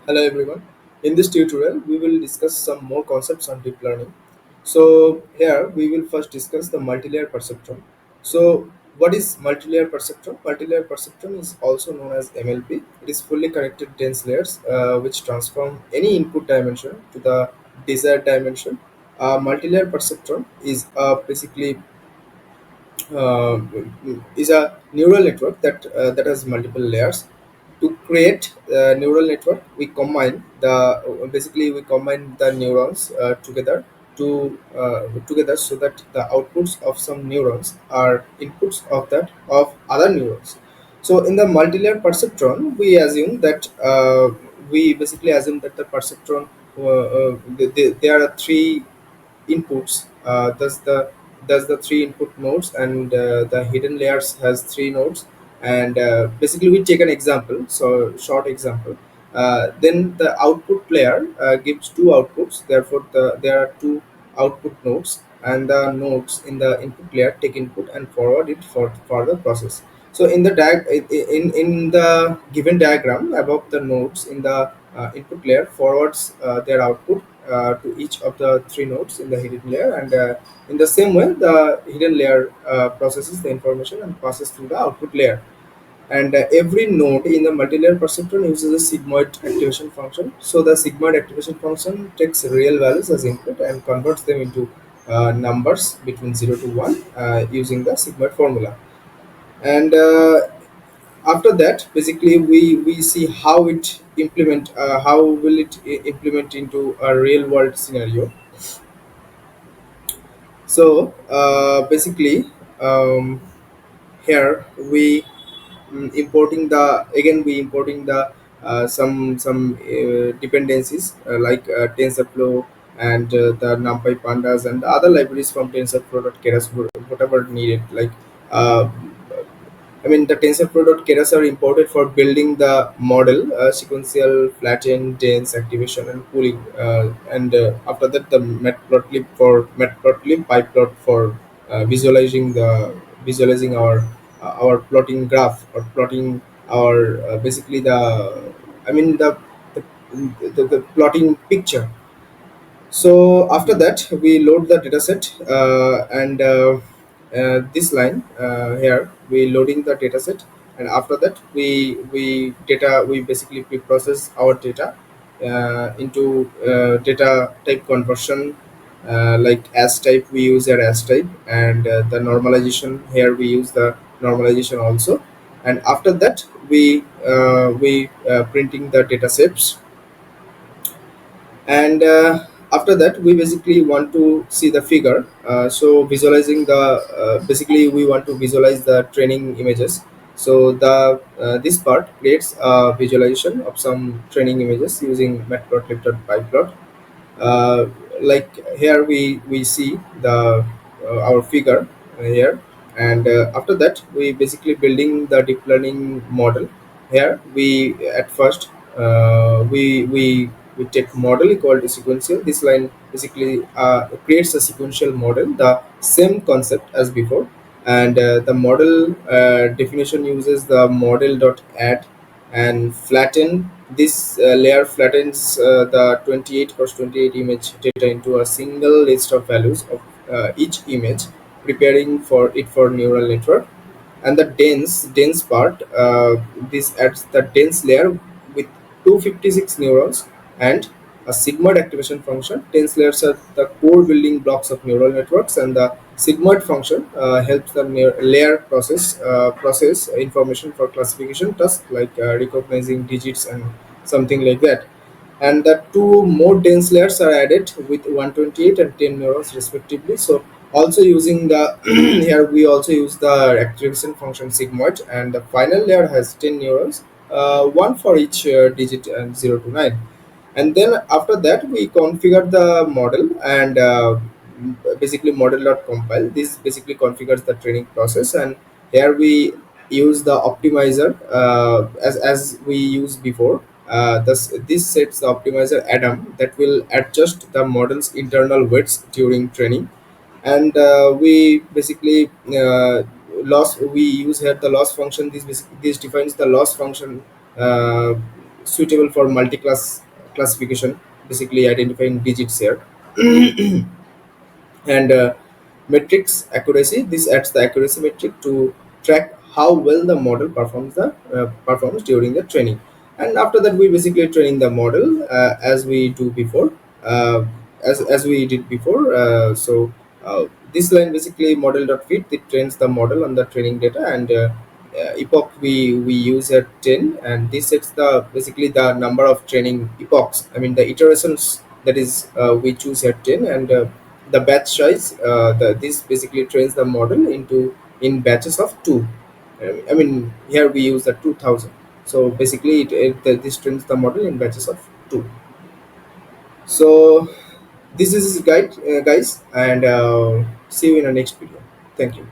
Hello everyone. In this tutorial, we will discuss some more concepts on deep learning. So here we will first discuss the multilayer perceptron. So what is multilayer perceptron? Multilayer perceptron is also known as MLP. It is fully connected dense layers which transform any input dimension to the desired dimension. Multilayer perceptron is basically uh, is a neural network that has multiple layers. To create a neural network, we combine the neurons together so that the outputs of some neurons are inputs of other neurons. So in the multilayer perceptron, we basically assume that the perceptron there are three inputs. Does the three input nodes, and the hidden layers has three nodes. And basically we take an example, so short example. Then the output layer gives two outputs, therefore there are two output nodes, and the nodes in the input layer take input and forward it for further process. So in the given diagram above, the nodes in the input layer forwards their output to each of the three nodes in the hidden layer, and in the same way the hidden layer processes the information and passes through the output layer. And every node in the multilayer perceptron uses a sigmoid activation function. So the sigmoid activation function takes real values as input and converts them into numbers between 0 to 1 using the sigmoid formula. And after that, basically we see how will it implement into a real world scenario. So basically, um, here we importing the some dependencies like TensorFlow and the NumPy pandas and the other libraries from TensorFlow.keras, whatever needed. Like uh, the TensorFlow.keras are imported for building the model, sequential, flattened, dense, activation, and pooling. And after that, the Matplotlib PyPlot for visualizing our plotting graph, or plotting our basically the I mean the plotting picture. So after that, we load the dataset, and this line here we loading the dataset, and after that we basically pre-process our data into data type conversion. Like as type, we use our as type, and the normalization here we use the normalization also. And after that, we printing the data sets. And after that, we basically want to see the figure. So visualizing the basically we want to visualize the training images. So the this part creates a visualization of some training images using matplotlib.pyplot. uh, like here we see the our figure here. And after that, we basically building the deep learning model. Here we at first we take model equal to sequential. This line basically creates a sequential model, the same concept as before. And the model definition uses the model dot add and flatten. This layer flattens the 28 cross 28 image data into a single list of values of each image, preparing for it for neural network. And the dense part, this adds the dense layer with 256 neurons and a sigmoid activation function. Dense layers are the core building blocks of neural networks, and the sigmoid function helps the layer process information for classification tasks like recognizing digits and something like that. And the two more dense layers are added with 128 and 10 neurons respectively. So also using the here we also use the activation function sigmoid, and the final layer has 10 neurons, one for each digit, and 0 to 9. And then after that, we configure the model, and basically model.compile. This basically configures the training process, and here we use the optimizer as we used before. This sets the optimizer Adam that will adjust the model's internal weights during training. And we basically loss we use here the loss function. This defines the loss function. uh, suitable for multi-class classification, basically identifying digits here. And metrics accuracy, this adds the accuracy metric to track how well the model performs during the training. And after that we basically train the model as we do before, uh, as we did before. This line basically model.fit, it trains the model on the training data, and epoch we use at 10, and this sets the basically the number of training epochs, I mean the iterations, that is we choose at 10. And the batch size, this basically trains the model into in batches of 2. I mean here we use the 2000. So basically this trains the model in batches of 2. So this is guide, guys, and see you in the next video. Thank you.